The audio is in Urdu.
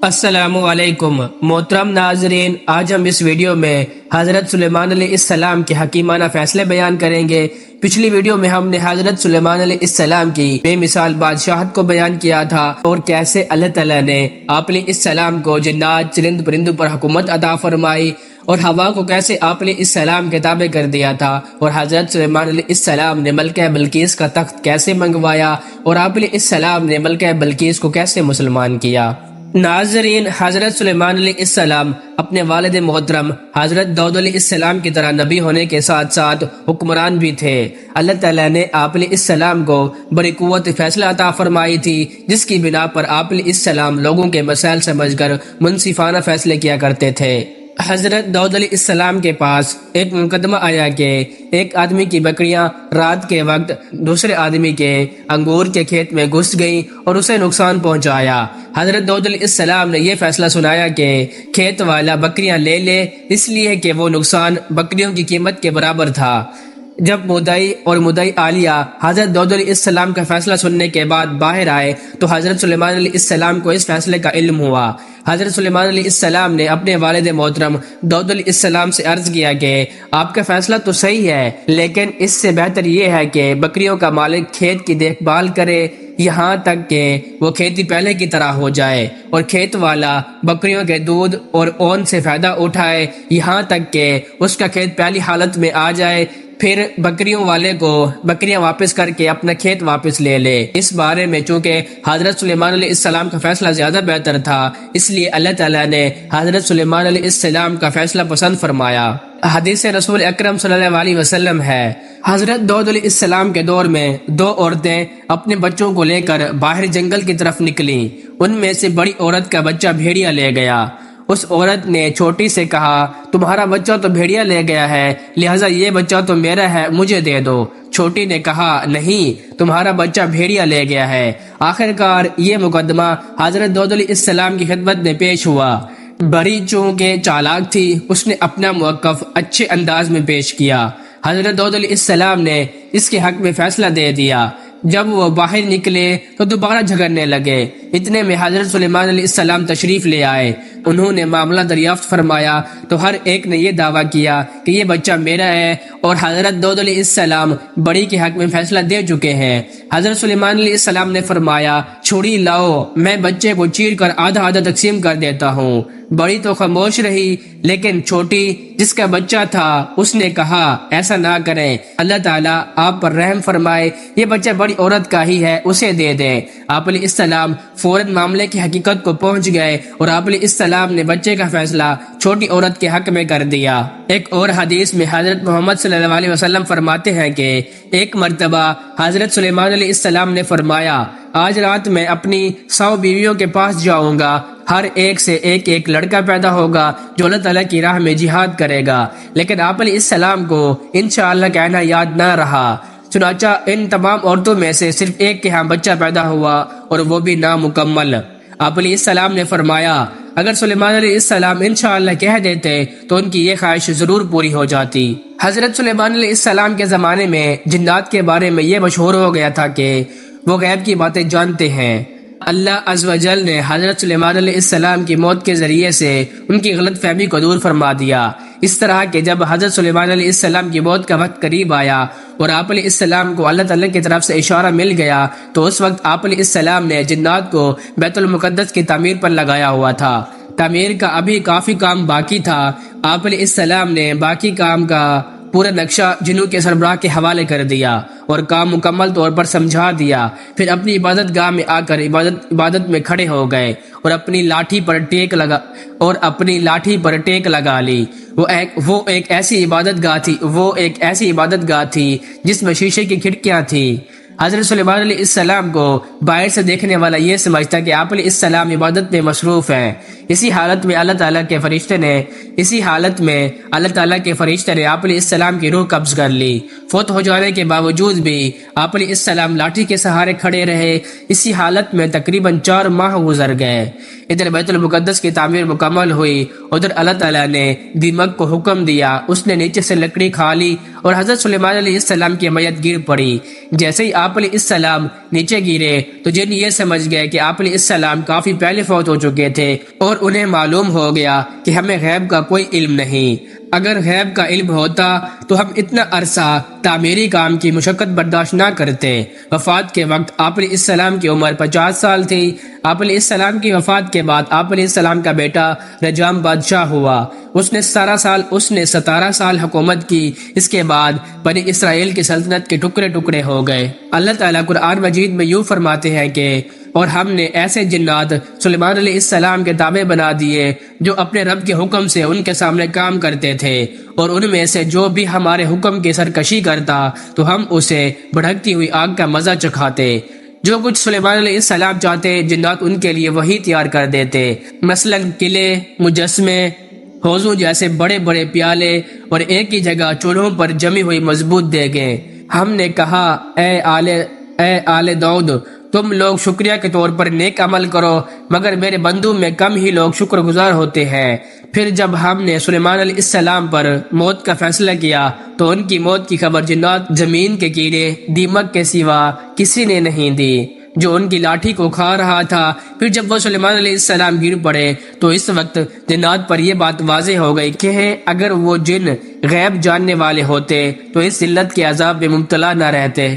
السلام علیکم محترم ناظرین، آج ہم اس ویڈیو میں حضرت سلیمان علیہ السلام کے حکیمانہ فیصلے بیان کریں گے۔ پچھلی ویڈیو میں ہم نے حضرت سلیمان علیہ السلام کی بے مثال بادشاہت کو بیان کیا تھا اور کیسے اللہ تعالیٰ نے آپ علیہ السلام کو جنات چرند پرندوں پر حکومت عطا فرمائی اور ہوا کو کیسے آپ علیہ السلام کے تابع کر دیا تھا، اور حضرت سلیمان علیہ السلام نے ملکہ بلقیس کا تخت کیسے منگوایا اور آپ علیہ السلام نے ملکہ بلقیس کو کیسے مسلمان کیا۔ ناظرین، حضرت سلیمان علیہ السلام اپنے والد محترم حضرت داؤد علیہ السلام کی طرح نبی ہونے کے ساتھ ساتھ حکمران بھی تھے۔ اللہ تعالیٰ نے آپ علیہ السلام کو بڑی قوت فیصلہ عطا فرمائی تھی، جس کی بنا پر آپ علیہ السلام لوگوں کے مسائل سمجھ کر منصفانہ فیصلے کیا کرتے تھے۔ حضرت داؤد علیہ السلام کے پاس ایک مقدمہ آیا کہ ایک آدمی کی بکریاں رات کے وقت دوسرے آدمی کے انگور کے کھیت میں گھس گئیں اور اسے نقصان پہنچایا۔ حضرت داؤد علیہ السلام نے یہ فیصلہ سنایا کہ کھیت والا بکریاں لے لے، اس لیے کہ وہ نقصان بکریوں کی قیمت کے برابر تھا۔ جب مدعی اور مدعی عالیہ حضرت داؤد علیہ السلام کا فیصلہ سننے کے بعد باہر آئے تو حضرت سلیمان علیہ السلام کو اس فیصلے کا علم ہوا۔ حضرت سلیمان علیہ السلام نے اپنے والد محترم داؤد علیہ السلام سے عرض کیا کہ آپ کا فیصلہ تو صحیح ہے، لیکن اس سے بہتر یہ ہے کہ بکریوں کا مالک کھیت کی دیکھ بھال کرے یہاں تک کہ وہ کھیتی پہلے کی طرح ہو جائے، اور کھیت والا بکریوں کے دودھ اور اون سے فائدہ اٹھائے یہاں تک کہ اس کا کھیت پہلی حالت میں آ جائے، پھر بکریوں والے کو بکریاں واپس کر کے اپنا کھیت واپس لے لے۔ اس بارے میں چونکہ حضرت سلیمان علیہ السلام کا فیصلہ زیادہ بہتر تھا، اس لیے اللہ تعالیٰ نے حضرت سلیمان علیہ السلام کا فیصلہ پسند فرمایا۔ حدیث رسول اکرم صلی اللہ علیہ وسلم ہے، حضرت داؤد علیہ السلام کے دور میں دو عورتیں اپنے بچوں کو لے کر باہر جنگل کی طرف نکلیں۔ ان میں سے بڑی عورت کا بچہ بھیڑیا لے گیا۔ اس عورت نے چھوٹی سے کہا، تمہارا بچہ تو بھیڑیا لے گیا ہے، لہٰذا یہ بچہ تو میرا ہے، مجھے دے دو۔ چھوٹی نے کہا، نہیں، تمہارا بچہ بھیڑیا لے گیا ہے۔ آخرکار یہ مقدمہ حضرت داؤد علیہ السلام کی خدمت میں پیش ہوا۔ بڑی چونکہ چالاک تھی، اس نے اپنا موقف اچھے انداز میں پیش کیا۔ حضرت داؤد علیہ السلام نے اس کے حق میں فیصلہ دے دیا۔ جب وہ باہر نکلے تو دوبارہ جھگڑنے لگے۔ اتنے میں حضرت سلیمان علیہ السلام تشریف لے آئے۔ انہوں نے معاملہ دریافت فرمایا تو ہر ایک نے یہ دعویٰ کیا کہ یہ بچہ میرا ہے، اور حضرت داؤد علیہ السلام بڑی کے حق میں فیصلہ دے چکے ہیں۔ حضرت سلیمان علیہ السلام نے فرمایا، چھری لاؤ، میں بچے کو چیر کر آدھا آدھا تقسیم کر دیتا ہوں۔ بڑی تو خاموش رہی، لیکن چھوٹی جس کا بچہ تھا اس نے کہا، ایسا نہ کریں، اللہ تعالیٰ آپ پر رحم فرمائے، یہ بچہ بڑی عورت کا ہی ہے، اسے دے دیں۔ آپ علیہ السلام فوراً معاملے کی حقیقت کو پہنچ گئے اور آپ علیہ السلام نے بچے کا فیصلہ چھوٹی عورت کے حق میں کر دیا۔ ایک اور حدیث میں حضرت محمد صلی اللہ علیہ وسلم فرماتے ہیں کہ ایک مرتبہ حضرت سلیمان علیہ السلام نے فرمایا، آج رات میں اپنی 100 بیویوں کے پاس جاؤں گا، ہر ایک سے ایک ایک لڑکا پیدا ہوگا جو اللہ تعالیٰ کی راہ میں جہاد کرے گا، لیکن آپ علیہ السلام کو انشاءاللہ کہنا یاد نہ رہا۔ چنانچہ ان تمام عورتوں میں سے صرف ایک کے ہاں بچہ پیدا ہوا، اور وہ بھی نامکمل۔ آپ علیہ السلام نے فرمایا، اگر سلیمان علیہ السلام انشاءاللہ کہہ دیتے تو ان کی یہ خواہش ضرور پوری ہو جاتی۔ حضرت سلیمان علیہ السلام کے زمانے میں جنات کے بارے میں یہ مشہور ہو گیا تھا کہ وہ غیب کی باتیں جانتے ہیں۔ اللہ عز و جل نے حضرت سلیمان علیہ السلام کی موت کے ذریعے سے ان کی غلط فہمی کو دور فرما دیا، اس طرح کہ جب حضرت سلیمان علیہ السلام کی موت کا وقت قریب آیا اور آپ علیہ السلام کو اللہ تعالیٰ کی طرف سے اشارہ مل گیا تو اس وقت آپ علیہ السلام نے جنات کو بیت المقدس کی تعمیر پر لگایا ہوا تھا۔ تعمیر کا ابھی کافی کام باقی تھا۔ آپ علیہ السلام نے باقی کام کا پورا نقشہ جنوں کے سربراہ کے حوالے کر دیا اور کام مکمل طور پر سمجھا دیا۔ پھر اپنی عبادت گاہ میں آ کر عبادت میں کھڑے ہو گئے اور اپنی لاٹھی پر ٹیک لگا لی۔ وہ ایک ایسی عبادت گاہ تھی جس میں شیشے کی کھڑکیاں تھیں۔ حضرت سلیمان علیہ السلام کو باہر سے دیکھنے والا یہ سمجھتا کہ آپ علیہ السلام عبادت میں مصروف ہیں، اسی حالت میں اللہ تعالیٰ کے فرشتے نے آپ علیہ السلام کی روح قبض کر لی۔ فوت ہو جانے کے باوجود بھی آپ علیہ السلام لاٹھی کے سہارے کھڑے رہے۔ اسی حالت میں تقریباً 4 ماہ گزر گئے۔ ادھر بیت المقدس کی تعمیر مکمل ہوئی، ادھر اللہ تعالیٰ نے دیمک کو حکم دیا، اس نے نیچے سے لکڑی کھا لی اور حضرت سلیمان علیہ السلام کی میت گر پڑی۔ جیسے ہی آپ علیہ السلام نیچے گرے تو جن یہ سمجھ گئے کہ آپ علیہ السلام کافی پہلے فوت ہو چکے تھے، اور انہیں معلوم ہو گیا کہ ہمیں غیب کا کوئی علم نہیں۔ اگر غیب کا علم ہوتا تو ہم اتنا عرصہ تعمیری کام کی مشقت برداشت نہ کرتے۔ وفات کے وقت آپ علیہ السلام کی عمر 50 سال تھی۔ آپ علیہ السلام کی وفات کے بعد آپ علیہ السلام کا بیٹا رجام بادشاہ ہوا۔ اس نے 17 سال حکومت کی۔ اس کے بعد بنی اسرائیل کی سلطنت کے ٹکڑے ٹکڑے ہو گئے۔ اللہ تعالیٰ قرآن مجید میں یوں فرماتے ہیں کہ اور ہم نے ایسے جنات سلیمان علیہ السلام کے تابع بنا دیے جو اپنے رب کے حکم سے ان کے سامنے کام کرتے تھے، اور ان میں سے جو بھی ہمارے حکم کی سرکشی کرتا تو ہم اسے بھڑکتی ہوئی آگ کا مزہ چکھاتے۔ جو کچھ سلیمان علیہ السلام چاہتے جنات ان کے لیے وہی تیار کر دیتے، مثلا قلعے، مجسمے، حوضوں جیسے بڑے بڑے پیالے اور ایک ہی جگہ چولہوں پر جمی ہوئی مضبوط دیگیں۔ ہم نے کہا اے آل داؤد، تم لوگ شکریہ کے طور پر نیک عمل کرو، مگر میرے بندوں میں کم ہی لوگ شکر گزار ہوتے ہیں۔ پھر جب ہم نے سلیمان علیہ السلام پر موت کا فیصلہ کیا تو ان کی موت کی خبر جنات، زمین کے کیڑے، دیمک کے سوا کسی نے نہیں دی جو ان کی لاٹھی کو کھا رہا تھا۔ پھر جب وہ سلیمان علیہ السلام گر پڑے تو اس وقت جنات پر یہ بات واضح ہو گئی کہ اگر وہ جن غیب جاننے والے ہوتے تو اس ذلت کے عذاب میں مبتلا نہ رہتے۔